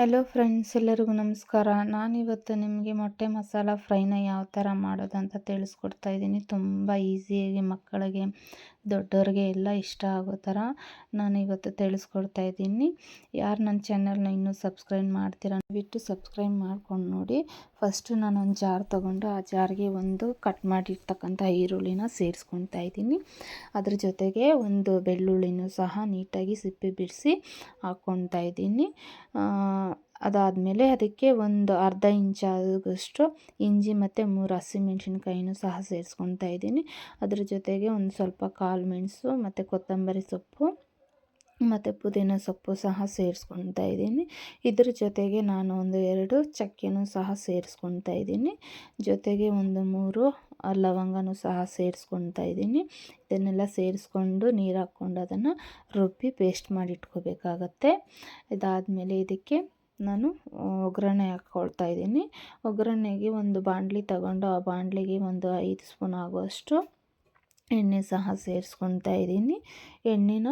Hello friends, ಎಲ್ಲರಿಗೂ ನಮಸ್ಕಾರ. ನಾನಿವತ್ತು ನಿಮಗೆ ಮೊಟ್ಟೆ ಮಸಾಲ ಫ್ರೈನ ಯಾವ ಥರ ಮಾಡೋದಂತ ತಿಳಿಸ್ಕೊಡ್ತಾ ಇದ್ದೀನಿ. ತುಂಬ ಈಸಿಯಾಗಿ ಮಕ್ಕಳಿಗೆ, ದೊಡ್ಡವ್ರಿಗೆ ಎಲ್ಲ ಇಷ್ಟ ಆಗೋ ಥರ ನಾನಿವತ್ತು ತಿಳಿಸ್ಕೊಡ್ತಾ ಇದ್ದೀನಿ. ಯಾರು ನನ್ನ ಚಾನಲ್ನ ಇನ್ನೂ ಸಬ್ಸ್ಕ್ರೈಬ್ ಮಾಡ್ತೀರಾ ಬಿಟ್ಟು ಸಬ್ಸ್ಕ್ರೈಬ್ ಮಾಡ್ಕೊಂಡು ನೋಡಿ. ಫಸ್ಟು ನಾನೊಂದು ಜಾರ್ ತೊಗೊಂಡು ಆ ಜಾರ್ಗೆ ಒಂದು ಕಟ್ ಮಾಡಿರ್ತಕ್ಕಂಥ ಈರುಳ್ಳಿನ ಸೇರಿಸ್ಕೊತಾ ಇದ್ದೀನಿ. ಅದ್ರ ಜೊತೆಗೆ ಒಂದು ಬೆಳ್ಳುಳ್ಳಿನೂ ಸಹ ನೀಟಾಗಿ ಸಿಪ್ಪೆ ಬಿಡಿಸಿ ಹಾಕ್ಕೊತಾ ಇದ್ದೀನಿ. ಅದಾದಮೇಲೆ ಅದಕ್ಕೆ ಒಂದು ಅರ್ಧ ಇಂಚಾಗಷ್ಟು ಇಂಚು ಮತ್ತು 3 ಹಸಿಮೆಣ್ಸಿನ್ಕಾಯಿನೂ ಸಹ ಸೇರಿಸ್ಕೊತಾ ಇದ್ದೀನಿ. ಅದ್ರ ಜೊತೆಗೆ ಒಂದು ಸ್ವಲ್ಪ ಕಾಳು ಮೆಣಸು ಮತ್ತು ಕೊತ್ತಂಬರಿ ಸೊಪ್ಪು ಮತ್ತು ಪುದೀನ ಸೊಪ್ಪು ಸಹ ಸೇರಿಸ್ಕೊತಾ ಇದ್ದೀನಿ. ಇದ್ರ ಜೊತೆಗೆ ನಾನು ಒಂದು 2 ಚಕ್ಕೆನೂ ಸಹ ಸೇರಿಸ್ಕೊತಾ ಇದ್ದೀನಿ. ಜೊತೆಗೆ ಒಂದು 3 ಲವಂಗನೂ ಸಹ ಸೇರಿಸ್ಕೊತಾ ಇದ್ದೀನಿ. ಇದನ್ನೆಲ್ಲ ಸೇರಿಸ್ಕೊಂಡು ನೀರು ಹಾಕ್ಕೊಂಡು ಅದನ್ನು ರುಬ್ಬಿ ಪೇಸ್ಟ್ ಮಾಡಿ ಇಟ್ಕೋಬೇಕಾಗತ್ತೆ. ಇದಾದಮೇಲೆ ಇದಕ್ಕೆ ನಾನು ಒಗ್ಗರಣೆ ಹಾಕ್ಕೊಳ್ತಾ ಇದ್ದೀನಿ. ಒಗ್ಗರಣೆಗೆ ಒಂದು ಬಾಣಲಿ ತಗೊಂಡು ಆ ಬಾಣಲಿಗೆ ಒಂದು 5 ಸ್ಪೂನ್ ಆಗುವಷ್ಟು ಎಣ್ಣೆ ಸಹ ಸೇರಿಸ್ಕೊತಾ ಇದ್ದೀನಿ. ಎಣ್ಣೆನ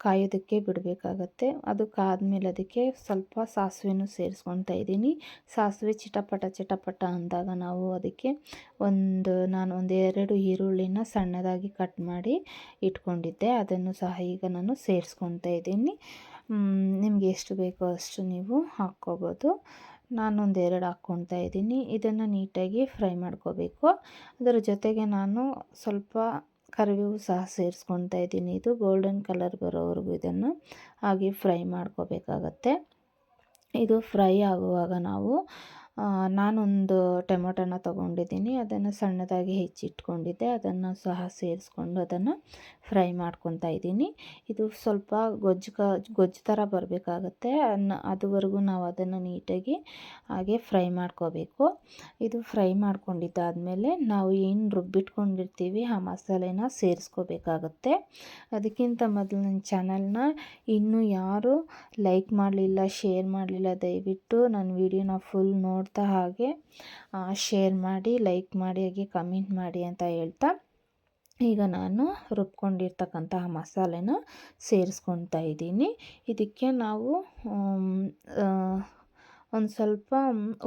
ಕಾಯೋದಕ್ಕೆ ಬಿಡಬೇಕಾಗತ್ತೆ. ಅದು ಕಾದ್ಮೇಲೆ ಅದಕ್ಕೆ ಸ್ವಲ್ಪ ಸಾಸಿವೆನೂ ಸೇರಿಸ್ಕೊತಾ ಇದ್ದೀನಿ. ಸಾಸಿವೆ ಚಿಟಪಟ ಅಂದಾಗ ನಾವು ಅದಕ್ಕೆ ನಾನು ಒಂದು 2 ಈರುಳ್ಳಿನ ಸಣ್ಣದಾಗಿ ಕಟ್ ಮಾಡಿ ಇಟ್ಕೊಂಡಿದ್ದೆ. ಅದನ್ನು ಸಹ ಈಗ ನಾನು ಸೇರಿಸ್ಕೊತಾ ಇದ್ದೀನಿ. ನಿಮಗೆ ಎಷ್ಟು ಬೇಕೋ ಅಷ್ಟು ನೀವು ಹಾಕ್ಕೋಬೋದು. ನಾನೊಂದು 2 ಹಾಕ್ಕೊತಾ ಇದ್ದೀನಿ. ಇದನ್ನು ನೀಟಾಗಿ ಫ್ರೈ ಮಾಡ್ಕೋಬೇಕು. ಅದರ ಜೊತೆಗೆ ನಾನು ಸ್ವಲ್ಪ ಕರಿಬೇವು ಸಹ ಸೇರಿಸ್ಕೊತಾ ಇದ್ದೀನಿ. ಇದು ಗೋಲ್ಡನ್ ಕಲರ್ ಬರೋವರೆಗೂ ಇದನ್ನು ಹಾಗೆ ಫ್ರೈ ಮಾಡ್ಕೋಬೇಕಾಗತ್ತೆ. ಇದು ಫ್ರೈ ಆಗುವಾಗ ನಾನೊಂದು ಟೊಮೊಟೊನ ತೊಗೊಂಡಿದ್ದೀನಿ. ಅದನ್ನು ಸಣ್ಣದಾಗಿ ಹೆಚ್ಚಿಟ್ಕೊಂಡಿದ್ದೆ. ಅದನ್ನು ಸಹ ಸೇರಿಸ್ಕೊಂಡು ಅದನ್ನು ಫ್ರೈ ಮಾಡ್ಕೊತಾ ಇದ್ದೀನಿ. ಇದು ಸ್ವಲ್ಪ ಗೊಜ್ಜು ಥರ ಬರಬೇಕಾಗತ್ತೆ. ಅದುವರೆಗೂ ನಾವು ಅದನ್ನು ನೀಟಾಗಿ ಹಾಗೆ ಫ್ರೈ ಮಾಡ್ಕೋಬೇಕು. ಇದು ಫ್ರೈ ಮಾಡ್ಕೊಂಡಿದ್ದಾದಮೇಲೆ ನಾವು ಏನು ರುಬ್ಬಿಟ್ಕೊಂಡಿರ್ತೀವಿ ಆ ಮಸಾಲೆನ ಸೇರಿಸ್ಕೋಬೇಕಾಗತ್ತೆ. ಅದಕ್ಕಿಂತ ಮೊದಲು ನನ್ನ ಚಾನಲ್ನ ಇನ್ನೂ ಯಾರು ಲೈಕ್ ಮಾಡಲಿಲ್ಲ, ಶೇರ್ ಮಾಡಲಿಲ್ಲ, ದಯವಿಟ್ಟು ನನ್ನ ವಿಡಿಯೋನ ಫುಲ್ ನೋಡ್ತಾ ಹಾಗೆ ಶೇರ್ ಮಾಡಿ, ಲೈಕ್ ಮಾಡಿ, ಹಾಗೆ ಕಮೆಂಟ್ ಮಾಡಿ ಅಂತ ಹೇಳ್ತಾ ಈಗ ನಾನು ರುಬ್ಕೊಂಡಿರ್ತಕ್ಕಂತಹ ಮಸಾಲೆನ ಸೇರಿಸ್ಕೊತಾ ಇದ್ದೀನಿ. ಇದಕ್ಕೆ ನಾವು ಒಂದು ಸ್ವಲ್ಪ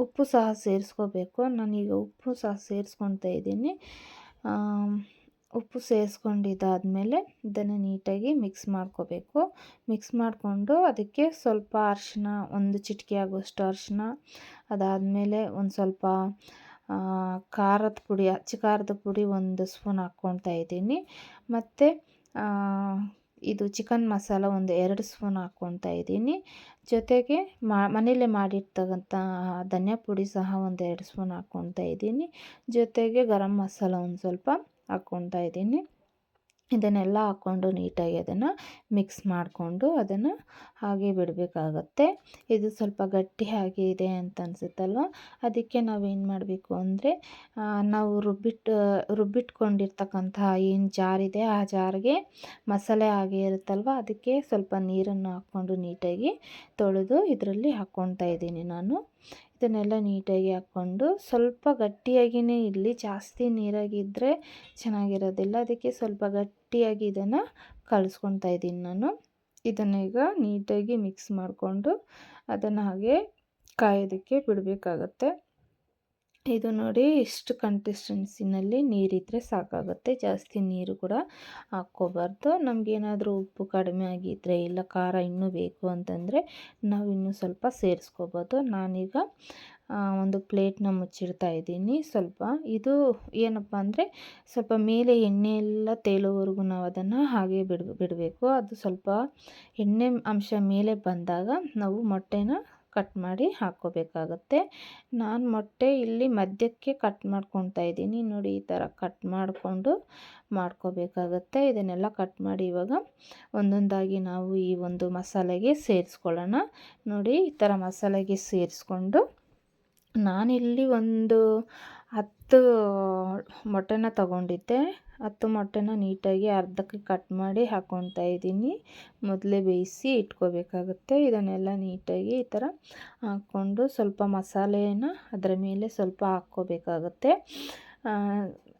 ಉಪ್ಪು ಸಹ ಸೇರಿಸ್ಕೋಬೇಕು. ನಾನೀಗ ಉಪ್ಪು ಸಹ ಸೇರಿಸ್ಕೊತಾ ಇದ್ದೀನಿ. ಉಪ್ಪು ಸೇರಿಸ್ಕೊಂಡಿದ್ದಾದಮೇಲೆ ಇದನ್ನು ನೀಟಾಗಿ ಮಿಕ್ಸ್ ಮಾಡ್ಕೋಬೇಕು. ಮಿಕ್ಸ್ ಮಾಡಿಕೊಂಡು ಅದಕ್ಕೆ ಸ್ವಲ್ಪ ಅರಿಶಿನ, ಒಂದು ಚಿಟಿಕೆ ಆಗುವಷ್ಟು ಅರಿಶಿನ, ಅದಾದಮೇಲೆ ಒಂದು ಸ್ವಲ್ಪ ಖಾರದ ಪುಡಿ, ಅಚ್ಚ ಖಾರದ ಪುಡಿ 1 ಸ್ಪೂನ್ ಹಾಕ್ಕೊತಾ ಇದ್ದೀನಿ. ಮತ್ತು ಇದು ಚಿಕನ್ ಮಸಾಲ ಒಂದು 2 ಸ್ಪೂನ್ ಹಾಕ್ಕೊತಾ ಇದ್ದೀನಿ. ಜೊತೆಗೆ ಮನೇಲೇ ಮಾಡಿರ್ತಕ್ಕಂಥ ಧನಿಯಾ ಪುಡಿ ಸಹ ಒಂದು 2 ಸ್ಪೂನ್ ಹಾಕ್ಕೊತಾ ಇದ್ದೀನಿ. ಜೊತೆಗೆ ಗರಂ ಮಸಾಲ ಒಂದು ಸ್ವಲ್ಪ ಹಾಕ್ಕೊತಾ ಇದ್ದೀನಿ. ಇದನ್ನೆಲ್ಲ ಹಾಕ್ಕೊಂಡು ನೀಟಾಗಿ ಅದನ್ನು ಮಿಕ್ಸ್ ಮಾಡಿಕೊಂಡು ಅದನ್ನು ಹಾಗೆ ಬಿಡಬೇಕಾಗತ್ತೆ. ಇದು ಸ್ವಲ್ಪ ಗಟ್ಟಿಯಾಗಿ ಇದೆ ಅಂತ ಅನಿಸುತ್ತಲ್ವ, ಅದಕ್ಕೆ ನಾವೇನು ಮಾಡಬೇಕು ಅಂದರೆ ನಾವು ರುಬ್ಬಿಟ್ಕೊಂಡಿರ್ತಕ್ಕಂತಹ ಏನು ಜಾರಿದೆ ಆ ಜಾರಿಗೆ ಮಸಾಲೆ ಹಾಗೆ ಇರುತ್ತಲ್ವ, ಅದಕ್ಕೆ ಸ್ವಲ್ಪ ನೀರನ್ನು ಹಾಕ್ಕೊಂಡು ನೀಟಾಗಿ ತೊಳೆದು ಇದರಲ್ಲಿ ಹಾಕ್ಕೊತಾ ಇದ್ದೀನಿ ನಾನು. ಇದನ್ನೆಲ್ಲ ನೀಟಾಗಿ ಹಾಕ್ಕೊಂಡು ಸ್ವಲ್ಪ ಗಟ್ಟಿಯಾಗಿಯೇ ಇರಲಿ, ಜಾಸ್ತಿ ನೀರಾಗಿದ್ದರೆ ಚೆನ್ನಾಗಿರೋದಿಲ್ಲ. ಅದಕ್ಕೆ ಸ್ವಲ್ಪ ಗಟ್ಟಿಯಾಗಿ ಇದನ್ನು ಕಲಿಸ್ಕೊತಾ ಇದ್ದೀನಿ ನಾನು. ಇದನ್ನು ಈಗ ನೀಟಾಗಿ ಮಿಕ್ಸ್ ಮಾಡಿಕೊಂಡು ಅದನ್ನು ಹಾಗೆ ಕಾಯೋದಕ್ಕೆ ಬಿಡಬೇಕಾಗತ್ತೆ. ಇದು ನೋಡಿ, ಇಷ್ಟು ಕನ್ಸಿಸ್ಟೆನ್ಸಿನಲ್ಲಿ ನೀರಿದ್ದರೆ ಸಾಕಾಗುತ್ತೆ. ಜಾಸ್ತಿ ನೀರು ಕೂಡ ಹಾಕ್ಕೋಬಾರ್ದು. ನಮಗೇನಾದರೂ ಉಪ್ಪು ಕಡಿಮೆ ಆಗಿದ್ದರೆ ಇಲ್ಲ ಖಾರ ಇನ್ನೂ ಬೇಕು ಅಂತಂದರೆ ನಾವು ಇನ್ನೂ ಸ್ವಲ್ಪ ಸೇರಿಸ್ಕೋಬೋದು. ನಾನೀಗ ಒಂದು ಪ್ಲೇಟ್ನ ಮುಚ್ಚಿಡ್ತಾ ಇದ್ದೀನಿ. ಸ್ವಲ್ಪ ಇದು ಏನಪ್ಪ ಅಂದರೆ ಸ್ವಲ್ಪ ಮೇಲೆ ಎಣ್ಣೆ ಎಲ್ಲ ತೇಲೋವರೆಗೂ ನಾವು ಅದನ್ನು ಹಾಗೆ ಬಿಡಬೇಕು. ಅದು ಸ್ವಲ್ಪ ಎಣ್ಣೆ ಅಂಶ ಮೇಲೆ ಬಂದಾಗ ನಾವು ಮೊಟ್ಟೆನ ಕಟ್ ಮಾಡಿ ಹಾಕ್ಕೋಬೇಕಾಗತ್ತೆ. ನಾನು ಮೊಟ್ಟೆ ಇಲ್ಲಿ ಮಧ್ಯಕ್ಕೆ ಕಟ್ ಮಾಡ್ಕೊತಾ ಇದ್ದೀನಿ. ನೋಡಿ, ಈ ಥರ ಕಟ್ ಮಾಡಿಕೊಂಡು ಮಾಡ್ಕೋಬೇಕಾಗತ್ತೆ. ಇದನ್ನೆಲ್ಲ ಕಟ್ ಮಾಡಿ ಇವಾಗ ಒಂದೊಂದಾಗಿ ನಾವು ಈ ಒಂದು ಮಸಾಲೆಗೆ ಸೇರಿಸ್ಕೊಳ್ಳೋಣ. ನೋಡಿ, ಈ ಥರ ಮಸಾಲೆಗೆ ಸೇರಿಸ್ಕೊಂಡು ನಾನಿಲ್ಲಿ ಒಂದು 10 ಮೊಟ್ಟೆನ ತೊಗೊಂಡಿದ್ದೆ. 10 ಮೊಟ್ಟೆನ ನೀಟಾಗಿ ಅರ್ಧಕ್ಕೆ ಕಟ್ ಮಾಡಿ ಹಾಕ್ಕೊತಾ ಇದ್ದೀನಿ. ಮೊದಲೇ ಬೇಯಿಸಿ ಇಟ್ಕೋಬೇಕಾಗುತ್ತೆ. ಇದನ್ನೆಲ್ಲ ನೀಟಾಗಿ ಈ ಥರ ಹಾಕ್ಕೊಂಡು ಸ್ವಲ್ಪ ಮಸಾಲೆನ ಅದರ ಮೇಲೆ ಸ್ವಲ್ಪ ಹಾಕ್ಕೋಬೇಕಾಗತ್ತೆ.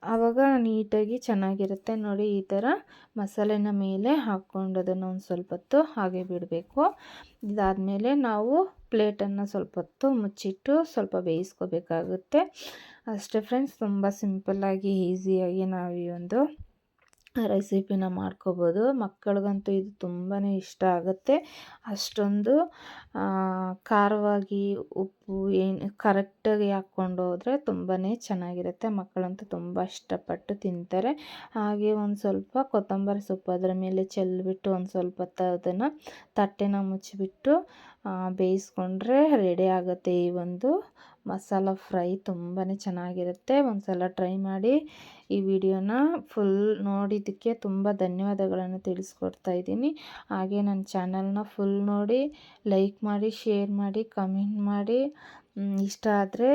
ಆವಾಗ ನೀಟಾಗಿ ಚೆನ್ನಾಗಿರುತ್ತೆ ನೋಡಿ. ಈ ಥರ ಮಸಾಲೆನ ಮೇಲೆ ಹಾಕ್ಕೊಂಡು ಅದನ್ನು ಒಂದು ಸ್ವಲ್ಪ ಹೊತ್ತು ಹಾಗೆ ಬಿಡಬೇಕು. ಇದಾದಮೇಲೆ ನಾವು ಪ್ಲೇಟನ್ನು ಸ್ವಲ್ಪ ಹೊತ್ತು ಮುಚ್ಚಿಟ್ಟು ಸ್ವಲ್ಪ ಬೇಯಿಸ್ಕೋಬೇಕಾಗುತ್ತೆ. ಅಷ್ಟೇ ಫ್ರೆಂಡ್ಸ್, ತುಂಬ ಸಿಂಪಲ್ಲಾಗಿ ಈಸಿಯಾಗಿ ನಾವು ಈ ಒಂದು ರೆಸಿಪಿನ ಮಾಡ್ಕೋಬೋದು. ಮಕ್ಕಳಿಗಂತೂ ಇದು ತುಂಬಾ ಇಷ್ಟ ಆಗುತ್ತೆ. ಅಷ್ಟೊಂದು ಖಾರವಾಗಿ ಉಪ್ಪು ಏನು ಕರೆಕ್ಟಾಗಿ ಹಾಕ್ಕೊಂಡು ಹೋದರೆ ತುಂಬಾ ಚೆನ್ನಾಗಿರುತ್ತೆ. ಮಕ್ಕಳಂತೂ ತುಂಬ ಇಷ್ಟಪಟ್ಟು ತಿಂತಾರೆ. ಹಾಗೆ ಒಂದು ಸ್ವಲ್ಪ ಕೊತ್ತಂಬರಿ ಸೊಪ್ಪು ಅದರ ಮೇಲೆ ಚೆಲ್ಲಿಬಿಟ್ಟು ಒಂದು ಸ್ವಲ್ಪ ಹೊತ್ತು ಅದನ್ನು ತಟ್ಟೆನ ಮುಚ್ಚಿಬಿಟ್ಟು ಬೇಯಿಸ್ಕೊಂಡ್ರೆ ರೆಡಿ ಆಗುತ್ತೆ ಈ ಒಂದು ಮಸಾಲ ಫ್ರೈ. ತುಂಬಾ ಚೆನ್ನಾಗಿರುತ್ತೆ. ಒಂದು ಸಲ ಟ್ರೈ ಮಾಡಿ. ಈ ವಿಡಿಯೋನ ಫುಲ್ ನೋಡಿದ್ದಕ್ಕೆ ತುಂಬ ಧನ್ಯವಾದಗಳನ್ನು ತಿಳಿಸ್ಕೊಡ್ತಾ ಇದ್ದೀನಿ. ಹಾಗೆ ನನ್ನ ಚಾನಲ್ನ ಫುಲ್ ನೋಡಿ, ಲೈಕ್ ಮಾಡಿ, ಶೇರ್ ಮಾಡಿ, ಕಮೆಂಟ್ ಮಾಡಿ. ಇಷ್ಟ ಆದರೆ